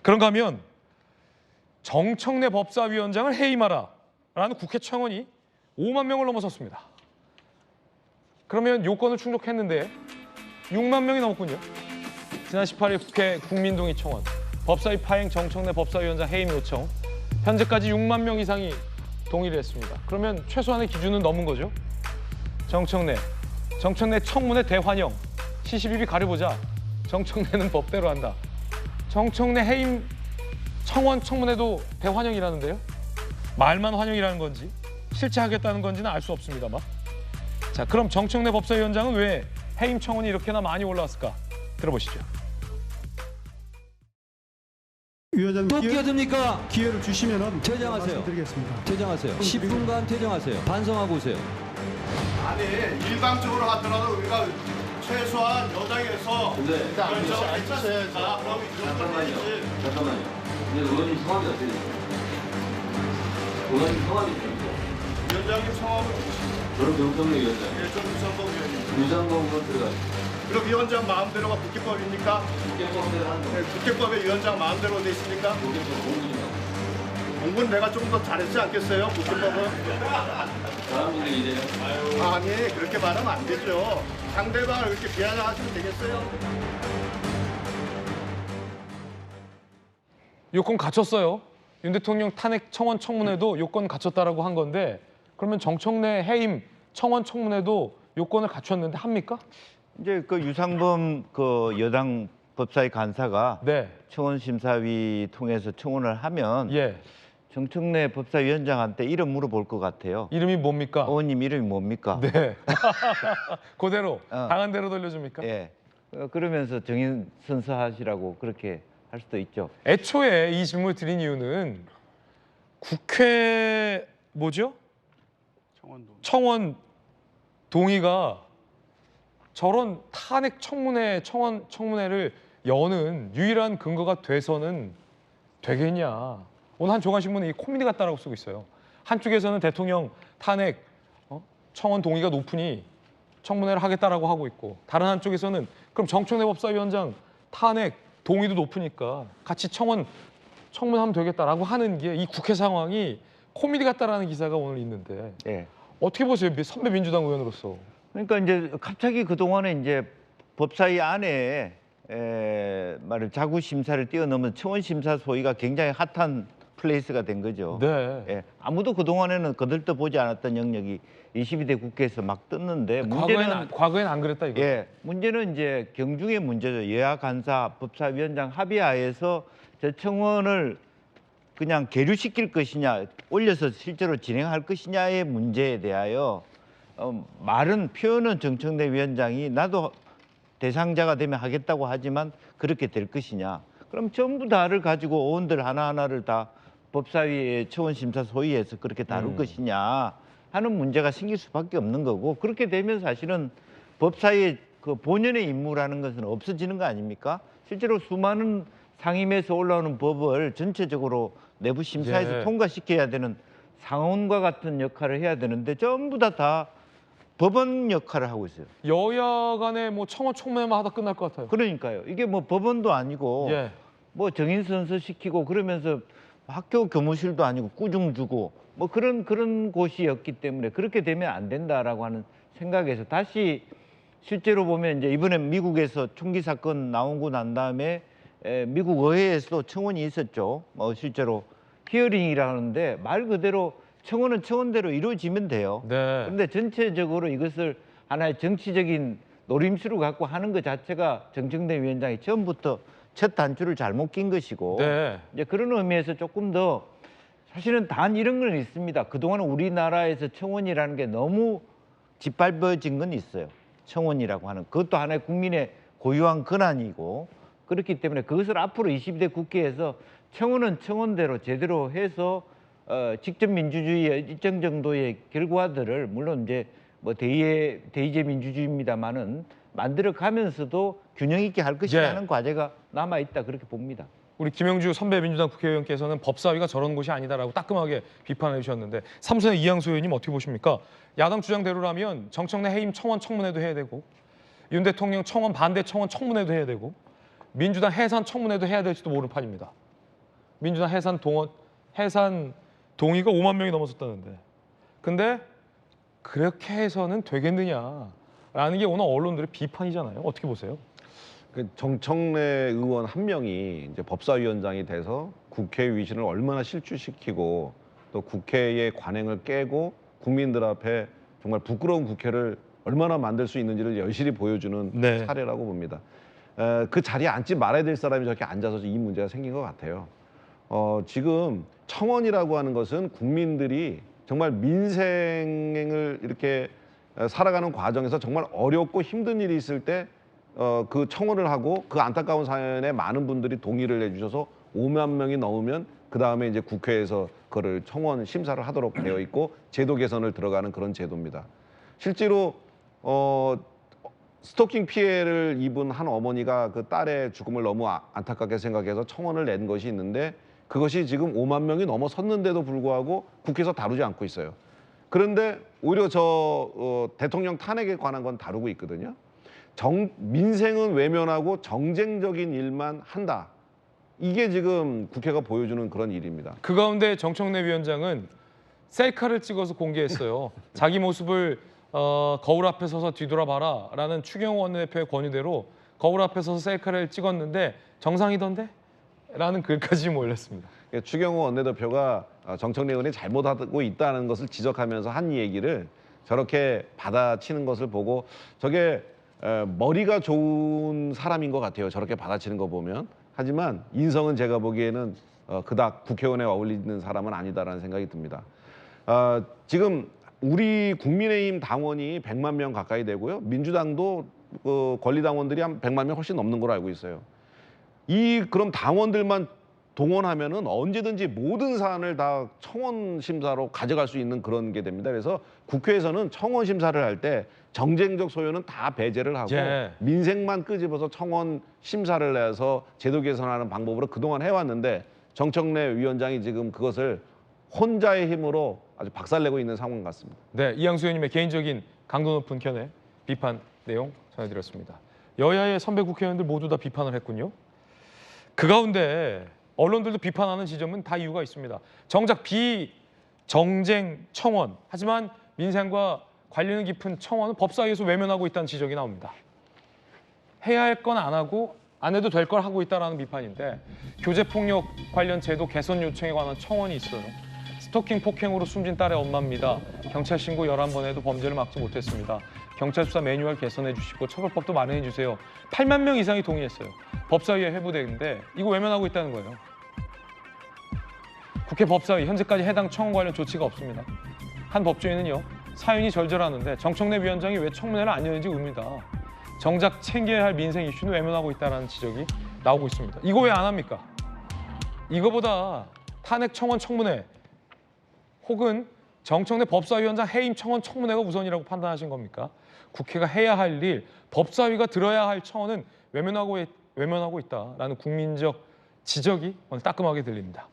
그런가 하면 정청래 법사위원장을 해임하라라는 국회 청원이 5만 명을 넘어섰습니다. 그러면 요건을 충족했는데 6만 명이 넘었군요. 지난 18일 국회 국민동의 청원, 법사위 파행 정청래 법사위원장 해임 요청, 현재까지 6만 명 이상이 동의를 했습니다. 그러면 최소한의 기준은 넘은 거죠. 정청래 청문회 대환영, 시시비비 가려보자. 정청래는 법대로 한다. 정청래 해임 청원 청문회도 대환영이라는데요. 말만 환영이라는 건지 실제 하겠다는 건지는 알 수 없습니다만. 자, 그럼 정청래 법사위원장은 왜 해임 청원이 이렇게나 많이 올라왔을까? 들어보시죠. 위원장님 또 끼어듭니까? 기회를 주시면 퇴장하세요. 말씀드리겠습니다. 퇴장하세요. 10분간 퇴장하세요. 반성하고 오세요. 아니 일방적으로 하더라도 우리가 최소한 여당에서 결정을 해주셔야죠. 그럼 잠깐만요. 근데 의원님 성함이 어떻게 되세요? 의원님 성함이 어떻게 되세요? 위원장님 성함을 저는 정청래 위원장. 좀 유상범 위원님. 유상범 의원 들어가요. 그럼 위원장 마음대로가 국회법입니까? 국회법대로 하는 거. 국회법에 위원장 마음대로 돼 있습니까? 국회법 공문이요. 공부는 내가 좀 더 잘했지 않겠어요? 국회법은? 사람들이 이래요. 아니 그렇게 말하면 안 되죠. 상대방을 그렇게 비하하시면 되겠어요? 요건 갖췄어요. 윤 대통령 탄핵 청원 청문회도 요건 갖췄다라고 한 건데 그러면 정청래 해임 청원 청문회도 요건을 갖췄는데 합니까? 이제 그 유상범 그 여당 법사위 간사가 네. 청원 심사위 통해서 청원을 하면 예. 정청래 법사위원장한테 이름 물어볼 것 같아요. 이름이 뭡니까? 의원님 이름이 뭡니까? 네. 그대로 당한 대로 돌려줍니까? 예. 그러면서 정인 선서하시라고 그렇게 할 수도 있죠. 애초에 이 질문을 드린 이유는 국회 뭐죠? 청원 동의가 저런 탄핵 청문회 청원 청문회를 여는 유일한 근거가 돼서는 되겠냐? 오늘 한 조간신문에 이 코미디 같다라고 쓰고 있어요. 한쪽에서는 대통령 탄핵 청원 동의가 높으니 청문회를 하겠다라고 하고 있고 다른 한쪽에서는 그럼 정청래 법사위원장 탄핵 동의도 높으니까 같이 청문하면 되겠다라고 하는 게 이 국회 상황이 코미디 같다라는 기사가 오늘 있는데 예. 어떻게 보세요? 선배 민주당 의원으로서. 그러니까 이제 갑자기 그 동안에 이제 법사위 안에 말을 자구 심사를 뛰어넘은 청원 심사 소위가 굉장히 핫한 플레이스가 된 거죠. 네. 예. 아무도 그 동안에는 거들떠 보지 않았던 영역이 22대 국회에서 막 떴는데 문제는 과거엔 안 그랬다 이거. 예, 문제는 이제 경중의 문제죠. 여야 간사 법사위원장 합의하에서 저 청원을 그냥 계류시킬 것이냐, 올려서 실제로 진행할 것이냐의 문제에 대하여 말은 표현은 정청래 위원장이 나도 대상자가 되면 하겠다고 하지만 그렇게 될 것이냐. 그럼 전부 다를 가지고 의원들 하나하나를 다 법사위의 청원심사 소위에서 그렇게 다룰 것이냐 하는 문제가 생길 수밖에 없는 거고 그렇게 되면 사실은 법사위의 그 본연의 임무라는 것은 없어지는 거 아닙니까? 실제로 수많은 상임에서 올라오는 법을 전체적으로 내부 심사에서 예. 통과시켜야 되는 상원과 같은 역할을 해야 되는데 전부 다 법원 역할을 하고 있어요. 여야 간에 뭐 청원 청문회만 하다 끝날 것 같아요. 그러니까요. 이게 뭐 법원도 아니고 예. 뭐 정인 선서시키고 그러면서 학교 교무실도 아니고 꾸중 주고 뭐 그런 곳이었기 때문에 그렇게 되면 안 된다라고 하는 생각에서 다시 실제로 보면 이제 이번에 미국에서 총기 사건 나오고 난 다음에 미국 의회에서도 청원이 있었죠. 뭐 실제로 히어링이라는데 말 그대로 청원은 청원대로 이루어지면 돼요. 네. 그런데 전체적으로 이것을 하나의 정치적인 노림수로 갖고 하는 것 자체가 정청래 위원장이 처음부터 첫 단추를 잘못 낀 것이고 네. 이제 그런 의미에서 조금 더 사실은 단 이런 건 있습니다. 그동안 우리나라에서 청원이라는 게 너무 짓밟아진 건 있어요. 청원이라고 하는 그것도 하나의 국민의 고유한 권한이고 그렇기 때문에 그것을 앞으로 22대 국회에서 청원은 청원대로 제대로 해서 직접 민주주의의 일정 정도의 결과들을 물론 이제 뭐 대의제 민주주의입니다만은 만들어 가면서도 균형 있게 할 것이라는 과제가 남아 있다 그렇게 봅니다. 우리 김영주 선배 민주당 국회의원께서는 법사위가 저런 곳이 아니다라고 따끔하게 비판해 주셨는데 삼선의 이양수 의원님 어떻게 보십니까? 야당 주장대로라면 정청래 해임 청원 청문회도 해야 되고 윤 대통령 청원 반대 청원 청문회도 해야 되고 민주당 해산 청문회도 해야 될지도 모르는 판입니다. 민주당 해산 동의가 5만 명이 넘었었다는데. 근데 그렇게 해서는 되겠느냐라는 게 오늘 언론들의 비판이잖아요. 어떻게 보세요? 그 정청래 의원 한 명이 이제 법사위원장이 돼서 국회 위신을 얼마나 실추시키고 또 국회의 관행을 깨고 국민들 앞에 정말 부끄러운 국회를 얼마나 만들 수 있는지를 여실히 보여주는 네. 사례라고 봅니다. 그 자리에 앉지 말아야 될 사람이 저렇게 앉아서 이 문제가 생긴 것 같아요. 지금 청원이라고 하는 것은 국민들이 정말 민생을 이렇게 살아가는 과정에서 정말 어렵고 힘든 일이 있을 때 그 청원을 하고 그 안타까운 사연에 많은 분들이 동의를 해주셔서 5만 명이 넘으면 그 다음에 이제 국회에서 그거를 청원 심사를 하도록 되어 있고 제도 개선을 들어가는 그런 제도입니다. 실제로 스토킹 피해를 입은 한 어머니가 그 딸의 죽음을 너무 안타깝게 생각해서 청원을 낸 것이 있는데 그것이 지금 5만 명이 넘어섰는데도 불구하고 국회에서 다루지 않고 있어요. 그런데 오히려 대통령 탄핵에 관한 건 다루고 있거든요. 민생은 외면하고 정쟁적인 일만 한다. 이게 지금 국회가 보여주는 그런 일입니다. 그 가운데 정청래 위원장은 셀카를 찍어서 공개했어요. 자기 모습을 거울 앞에 서서 뒤돌아봐라 라는 추경호 원내대표의 권유대로 거울 앞에 서서 셀카를 찍었는데 정상이던데? 라는 글까지 올렸습니다. 추경호 원내대표가 정청래 의원이 잘못하고 있다는 것을 지적하면서 한 얘기를 저렇게 받아치는 것을 보고 저게 머리가 좋은 사람인 것 같아요. 저렇게 받아치는 거 보면. 하지만 인성은 제가 보기에는 그닥 국회의원에 어울리는 사람은 아니다라는 생각이 듭니다. 지금 우리 국민의힘 당원이 100만 명 가까이 되고요. 민주당도 권리당원들이 한 100만 명 훨씬 넘는 걸로 알고 있어요. 그럼 당원들만 동원하면은 언제든지 모든 사안을 다 청원 심사로 가져갈 수 있는 그런 게 됩니다. 그래서 국회에서는 청원 심사를 할 때 정쟁적 소요는 다 배제를 하고 예. 민생만 끄집어서 청원 심사를 해서 제도 개선하는 방법으로 그동안 해왔는데 정청래 위원장이 지금 그것을 혼자의 힘으로 아주 박살내고 있는 상황 같습니다. 네, 이양수 의원님의 개인적인 강도 높은 견해, 비판 내용 전해드렸습니다. 여야의 선배 국회의원들 모두 다 비판을 했군요. 그 가운데 언론들도 비판하는 지점은 다 이유가 있습니다. 정작 비정쟁 청원, 하지만 민생과 관련 깊은 청원은 법사위에서 외면하고 있다는 지적이 나옵니다. 해야 할 건 안 하고 안 해도 될 걸 하고 있다는 비판인데 교제폭력 관련 제도 개선 요청에 관한 청원이 있어요. 스토킹 폭행으로 숨진 딸의 엄마입니다. 경찰 신고 11번 해도 범죄를 막지 못했습니다. 경찰 수사 매뉴얼 개선해 주시고 처벌법도 마련해 주세요. 8만 명 이상이 동의했어요. 법사위에 회부되는데 이거 외면하고 있다는 거예요. 국회 법사위 현재까지 해당 청원 관련 조치가 없습니다. 한 법조인은요. 사연이 절절하는데 정청래 위원장이 왜 청문회를 안 여는지 의문이다. 정작 챙겨야 할 민생 이슈는 외면하고 있다는 지적이 나오고 있습니다. 이거 왜 안 합니까? 이거보다 탄핵 청원 청문회 혹은 정청래 법사위원장 해임 청원 청문회가 우선이라고 판단하신 겁니까? 국회가 해야 할 일, 법사위가 들어야 할 청원은 외면하고 있다라는 국민적 지적이 오늘 따끔하게 들립니다.